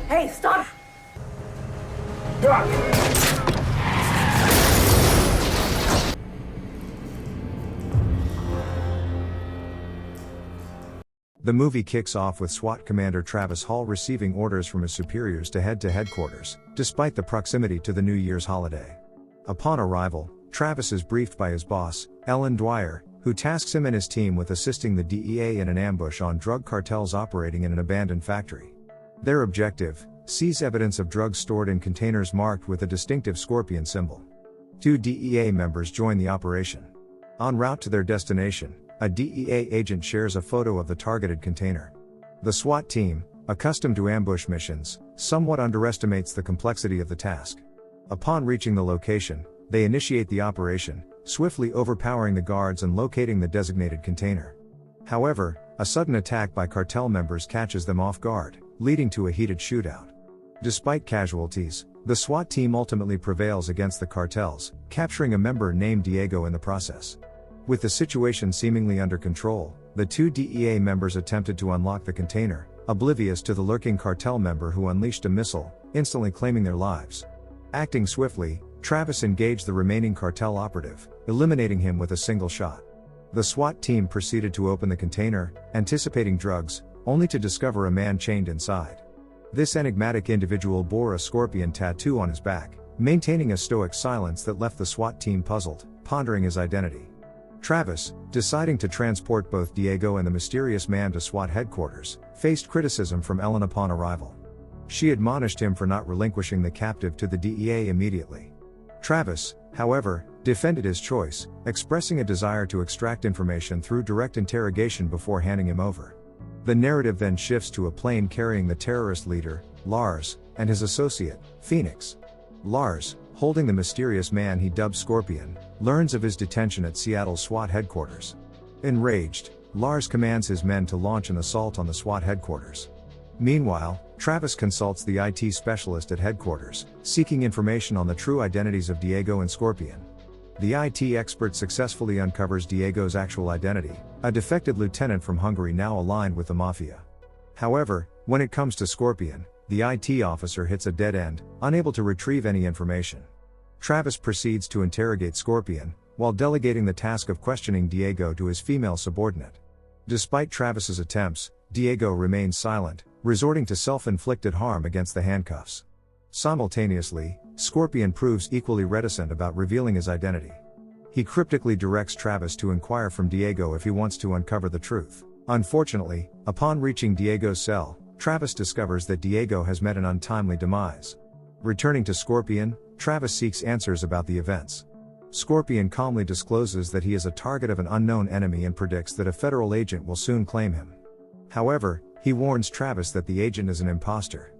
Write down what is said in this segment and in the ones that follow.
Hey, stop! The movie kicks off with SWAT Commander Travis Hall receiving orders from his superiors to head to headquarters, despite the proximity to the New Year's holiday. Upon arrival, Travis is briefed by his boss, Ellen Dwyer, who tasks him and his team with assisting the DEA in an ambush on drug cartels operating in an abandoned factory. Their objective: seize evidence of drugs stored in containers marked with a distinctive scorpion symbol. 2 DEA members join the operation. En route to their destination, a DEA agent shares a photo of the targeted container. The SWAT team, accustomed to ambush missions, somewhat underestimates the complexity of the task. Upon reaching the location, they initiate the operation, swiftly overpowering the guards and locating the designated container. However, a sudden attack by cartel members catches them off guard, leading to a heated shootout. Despite casualties, the SWAT team ultimately prevails against the cartels, capturing a member named Diego in the process. With the situation seemingly under control, the 2 DEA members attempted to unlock the container, oblivious to the lurking cartel member who unleashed a missile, instantly claiming their lives. Acting swiftly, Travis engaged the remaining cartel operative, eliminating him with a single shot. The SWAT team proceeded to open the container, anticipating drugs, only to discover a man chained inside. This enigmatic individual bore a scorpion tattoo on his back, maintaining a stoic silence that left the SWAT team puzzled, pondering his identity. Travis, deciding to transport both Diego and the mysterious man to SWAT headquarters, faced criticism from Ellen upon arrival. She admonished him for not relinquishing the captive to the DEA immediately. Travis, however, defended his choice, expressing a desire to extract information through direct interrogation before handing him over. The narrative then shifts to a plane carrying the terrorist leader, Lars, and his associate, Phoenix. Lars, holding the mysterious man he dubbed Scorpion, learns of his detention at Seattle's SWAT headquarters. Enraged, Lars commands his men to launch an assault on the SWAT headquarters. Meanwhile, Travis consults the IT specialist at headquarters, seeking information on the true identities of Diego and Scorpion. The IT expert successfully uncovers Diego's actual identity, a defected lieutenant from Hungary now aligned with the mafia. However, when it comes to Scorpion, the IT officer hits a dead end, unable to retrieve any information. Travis proceeds to interrogate Scorpion, while delegating the task of questioning Diego to his female subordinate. Despite Travis's attempts, Diego remains silent, resorting to self-inflicted harm against the handcuffs. Simultaneously, Scorpion proves equally reticent about revealing his identity. He cryptically directs Travis to inquire from Diego if he wants to uncover the truth. Unfortunately, upon reaching Diego's cell, Travis discovers that Diego has met an untimely demise. Returning to Scorpion, Travis seeks answers about the events. Scorpion calmly discloses that he is a target of an unknown enemy and predicts that a federal agent will soon claim him. However, he warns Travis that the agent is an imposter.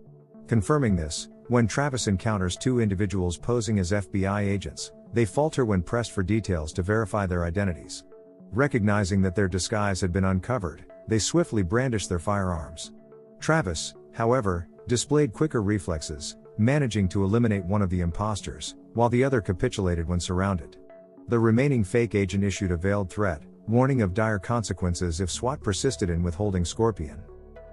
Confirming this, when Travis encounters 2 individuals posing as FBI agents, they falter when pressed for details to verify their identities. Recognizing that their disguise had been uncovered, they swiftly brandish their firearms. Travis, however, displayed quicker reflexes, managing to eliminate one of the imposters, while the other capitulated when surrounded. The remaining fake agent issued a veiled threat, warning of dire consequences if SWAT persisted in withholding Scorpion.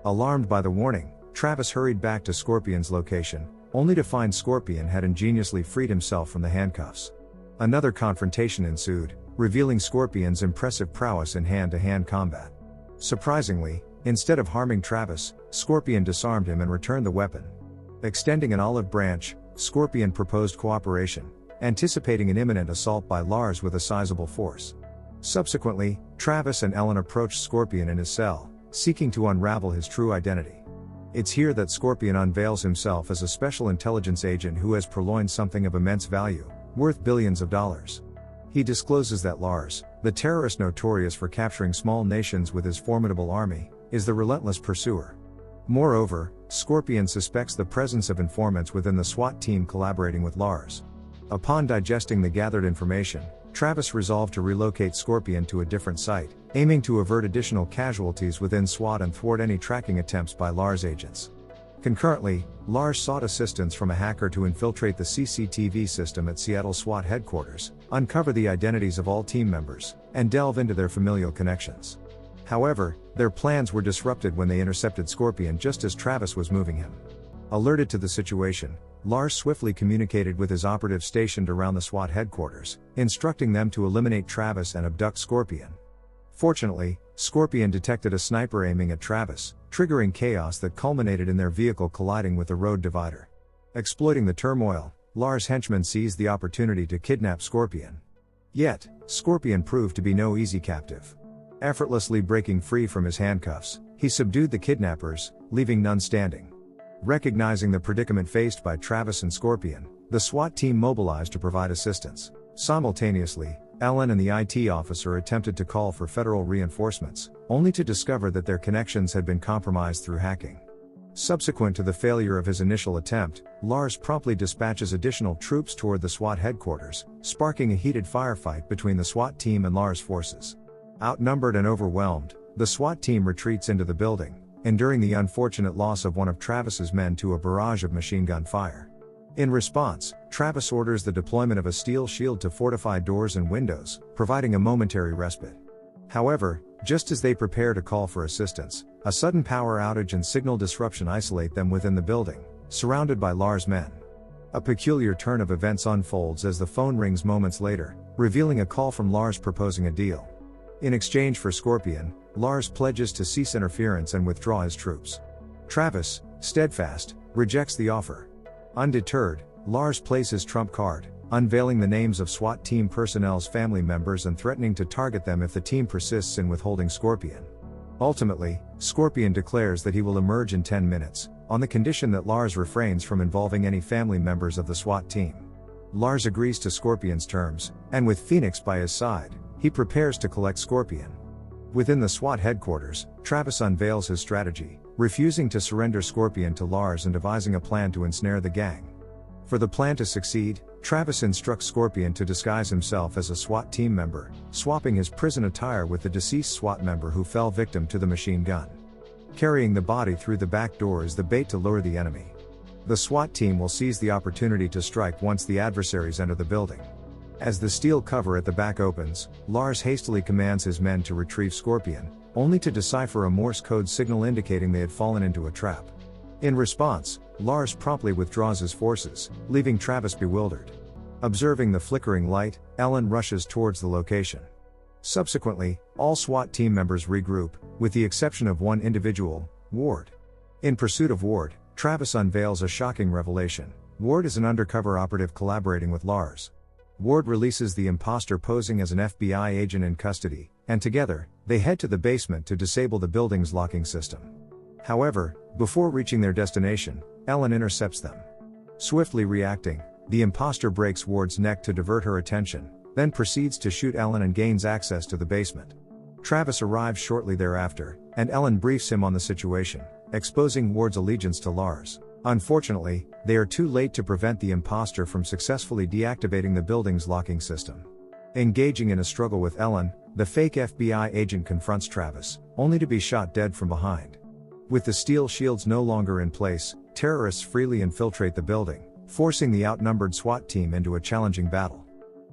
Alarmed by the warning, Travis hurried back to Scorpion's location, only to find Scorpion had ingeniously freed himself from the handcuffs. Another confrontation ensued, revealing Scorpion's impressive prowess in hand-to-hand combat. Surprisingly, instead of harming Travis, Scorpion disarmed him and returned the weapon. Extending an olive branch, Scorpion proposed cooperation, anticipating an imminent assault by Lars with a sizable force. Subsequently, Travis and Ellen approached Scorpion in his cell, seeking to unravel his true identity. It's here that Scorpion unveils himself as a special intelligence agent who has purloined something of immense value, worth billions of dollars. He discloses that Lars, the terrorist notorious for capturing small nations with his formidable army, is the relentless pursuer. Moreover, Scorpion suspects the presence of informants within the SWAT team collaborating with Lars. Upon digesting the gathered information, Travis resolved to relocate Scorpion to a different site, aiming to avert additional casualties within SWAT and thwart any tracking attempts by Lars agents. Concurrently, Lars sought assistance from a hacker to infiltrate the CCTV system at Seattle SWAT headquarters, uncover the identities of all team members, and delve into their familial connections. However, their plans were disrupted when they intercepted Scorpion just as Travis was moving him. Alerted to the situation, Lars swiftly communicated with his operatives stationed around the SWAT headquarters, instructing them to eliminate Travis and abduct Scorpion. Fortunately, Scorpion detected a sniper aiming at Travis, triggering chaos that culminated in their vehicle colliding with the road divider. Exploiting the turmoil, Lars' henchmen seized the opportunity to kidnap Scorpion. Yet, Scorpion proved to be no easy captive. Effortlessly breaking free from his handcuffs, he subdued the kidnappers, leaving none standing. Recognizing the predicament faced by Travis and Scorpion, the SWAT team mobilized to provide assistance. Simultaneously, Ellen and the IT officer attempted to call for federal reinforcements, only to discover that their connections had been compromised through hacking. Subsequent to the failure of his initial attempt, Lars promptly dispatches additional troops toward the SWAT headquarters, sparking a heated firefight between the SWAT team and Lars' forces. Outnumbered and overwhelmed, the SWAT team retreats into the building, enduring the unfortunate loss of one of Travis's men to a barrage of machine gun fire. In response, Travis orders the deployment of a steel shield to fortify doors and windows, providing a momentary respite. However, just as they prepare to call for assistance, a sudden power outage and signal disruption isolate them within the building, surrounded by Lars' men. A peculiar turn of events unfolds as the phone rings moments later, revealing a call from Lars proposing a deal. In exchange for Scorpion, Lars pledges to cease interference and withdraw his troops. Travis, steadfast, rejects the offer. Undeterred, Lars plays his trump card, unveiling the names of SWAT team personnel's family members and threatening to target them if the team persists in withholding Scorpion. Ultimately, Scorpion declares that he will emerge in 10 minutes, on the condition that Lars refrains from involving any family members of the SWAT team. Lars agrees to Scorpion's terms, and with Phoenix by his side, he prepares to collect Scorpion. Within the SWAT headquarters, Travis unveils his strategy, refusing to surrender Scorpion to Lars and devising a plan to ensnare the gang. For the plan to succeed, Travis instructs Scorpion to disguise himself as a SWAT team member, swapping his prison attire with the deceased SWAT member who fell victim to the machine gun. Carrying the body through the back door is the bait to lure the enemy. The SWAT team will seize the opportunity to strike once the adversaries enter the building. As the steel cover at the back opens, Lars hastily commands his men to retrieve Scorpion, only to decipher a Morse code signal indicating they had fallen into a trap. In response, Lars promptly withdraws his forces, leaving Travis bewildered. Observing the flickering light, Ellen rushes towards the location. Subsequently, all SWAT team members regroup, with the exception of one individual, Ward. In pursuit of Ward, Travis unveils a shocking revelation. Ward is an undercover operative collaborating with Lars. Ward releases the imposter posing as an FBI agent in custody, and together, they head to the basement to disable the building's locking system. However, before reaching their destination, Ellen intercepts them. Swiftly reacting, the imposter breaks Ward's neck to divert her attention, then proceeds to shoot Ellen and gains access to the basement. Travis arrives shortly thereafter, and Ellen briefs him on the situation, exposing Ward's allegiance to Lars. Unfortunately, they are too late to prevent the imposter from successfully deactivating the building's locking system. Engaging in a struggle with Ellen, the fake FBI agent confronts Travis, only to be shot dead from behind. With the steel shields no longer in place, terrorists freely infiltrate the building, forcing the outnumbered SWAT team into a challenging battle.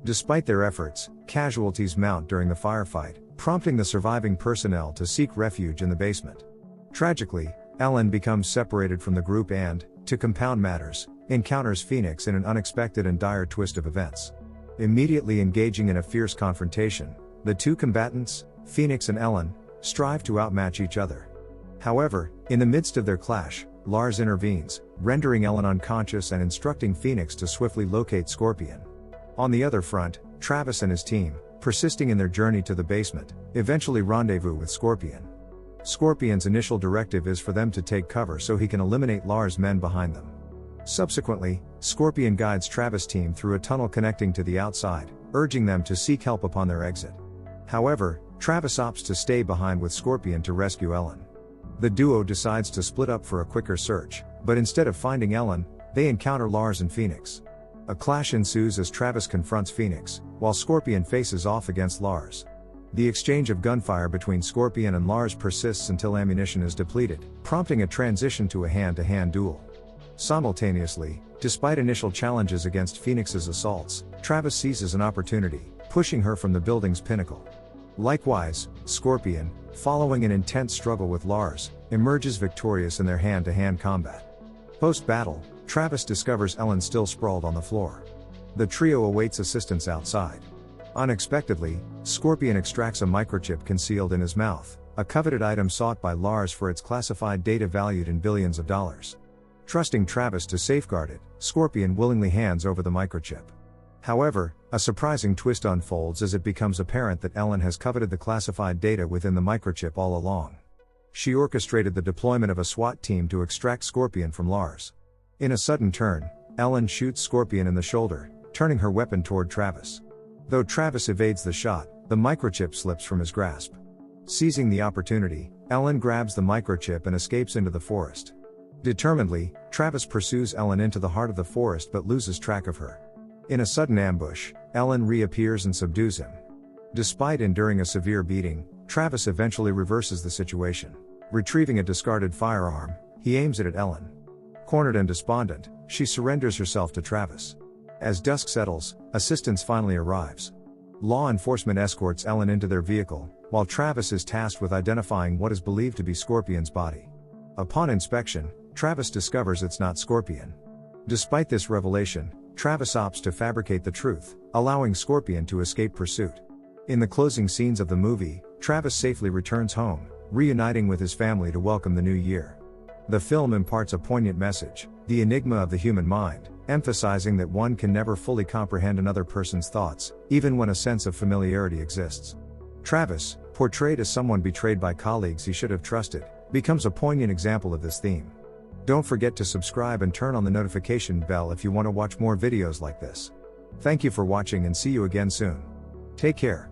Despite their efforts, casualties mount during the firefight, prompting the surviving personnel to seek refuge in the basement. Tragically, Ellen becomes separated from the group and, to compound matters, encounters Phoenix in an unexpected and dire twist of events. Immediately engaging in a fierce confrontation, the two combatants, Phoenix and Ellen, strive to outmatch each other. However, in the midst of their clash, Lars intervenes, rendering Ellen unconscious and instructing Phoenix to swiftly locate Scorpion. On the other front, Travis and his team, persisting in their journey to the basement, eventually rendezvous with Scorpion. Scorpion's initial directive is for them to take cover so he can eliminate Lars' men behind them. Subsequently, Scorpion guides Travis' team through a tunnel connecting to the outside, urging them to seek help upon their exit. However, Travis opts to stay behind with Scorpion to rescue Ellen. The duo decides to split up for a quicker search, but instead of finding Ellen, they encounter Lars and Phoenix. A clash ensues as Travis confronts Phoenix, while Scorpion faces off against Lars. The exchange of gunfire between Scorpion and Lars persists until ammunition is depleted, prompting a transition to a hand-to-hand duel. Simultaneously, despite initial challenges against Phoenix's assaults, Travis seizes an opportunity, pushing her from the building's pinnacle. Likewise, Scorpion, following an intense struggle with Lars, emerges victorious in their hand-to-hand combat. Post-battle, Travis discovers Ellen still sprawled on the floor. The trio awaits assistance outside. Unexpectedly, Scorpion extracts a microchip concealed in his mouth, a coveted item sought by Lars for its classified data valued in billions of dollars. Trusting Travis to safeguard it, Scorpion willingly hands over the microchip. However, a surprising twist unfolds as it becomes apparent that Ellen has coveted the classified data within the microchip all along. She orchestrated the deployment of a SWAT team to extract Scorpion from Lars. In a sudden turn, Ellen shoots Scorpion in the shoulder, turning her weapon toward Travis. Though Travis evades the shot, the microchip slips from his grasp. Seizing the opportunity, Ellen grabs the microchip and escapes into the forest. Determinedly, Travis pursues Ellen into the heart of the forest but loses track of her. In a sudden ambush, Ellen reappears and subdues him. Despite enduring a severe beating, Travis eventually reverses the situation. Retrieving a discarded firearm, he aims it at Ellen. Cornered and despondent, she surrenders herself to Travis. As dusk settles, assistance finally arrives. Law enforcement escorts Ellen into their vehicle, while Travis is tasked with identifying what is believed to be Scorpion's body. Upon inspection, Travis discovers it's not Scorpion. Despite this revelation, Travis opts to fabricate the truth, allowing Scorpion to escape pursuit. In the closing scenes of the movie, Travis safely returns home, reuniting with his family to welcome the new year. The film imparts a poignant message, the enigma of the human mind, emphasizing that one can never fully comprehend another person's thoughts, even when a sense of familiarity exists. Travis, portrayed as someone betrayed by colleagues he should have trusted, becomes a poignant example of this theme. Don't forget to subscribe and turn on the notification bell if you want to watch more videos like this. Thank you for watching and see you again soon. Take care.